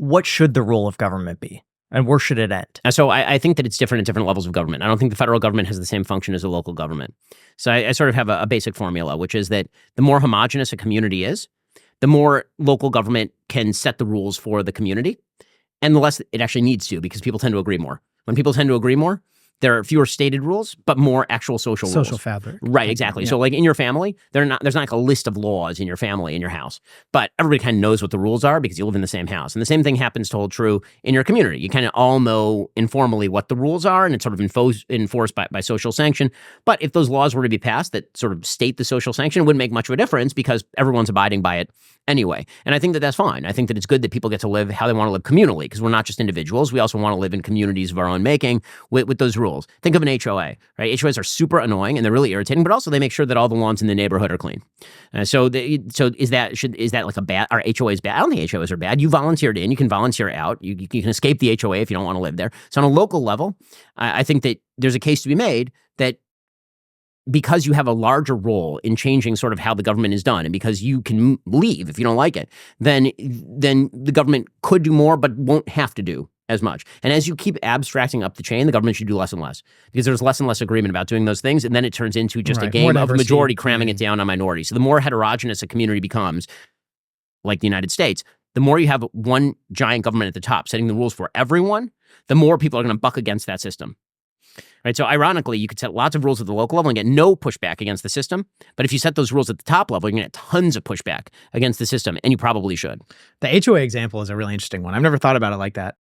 what should the role of government be? And where should it end? And so I think that it's different at different levels of government. I don't think the federal government has the same function as a local government. So I sort of have a basic formula, which is that the more homogenous a community is, the more local government can set the rules for the community, and the less it actually needs to, because people tend to agree more. When people tend to agree more, there are fewer stated rules, but more actual social rules. Social fabric. Right, exactly. Yeah. So like in your family, there's not like a list of laws in your family, in your house, but everybody kind of knows what the rules are because you live in the same house. And the same thing happens to hold true in your community. You kind of all know informally what the rules are, and it's sort of enforced by social sanction. But if those laws were to be passed that sort of state the social sanction, it wouldn't make much of a difference because everyone's abiding by it anyway. And I think that that's fine. I think that it's good that people get to live how they want to live communally, because we're not just individuals. We also want to live in communities of our own making with those rules. Think of an HOA, right? HOAs are super annoying and they're really irritating, but also they make sure that all the lawns in the neighborhood are clean. So is that like a bad? Are HOAs bad? I don't think HOAs are bad. You volunteered in, you can volunteer out. You can escape the HOA if you don't want to live there. So on a local level, I think that there's a case to be made that because you have a larger role in changing sort of how the government is done, and because you can leave if you don't like it, then the government could do more, but won't have to do as much. And as you keep abstracting up the chain, the government should do less and less, because there's less and less agreement about doing those things, and then it turns into just a game of majority cramming it down on minority. So the more heterogeneous a community becomes, like the United States, the more you have one giant government at the top setting the rules for everyone, the more people are going to buck against that system. Right. So ironically, you could set lots of rules at the local level and get no pushback against the system. But if you set those rules at the top level, you're going to get tons of pushback against the system, and you probably should. The HOA example is a really interesting one. I've never thought about it like that.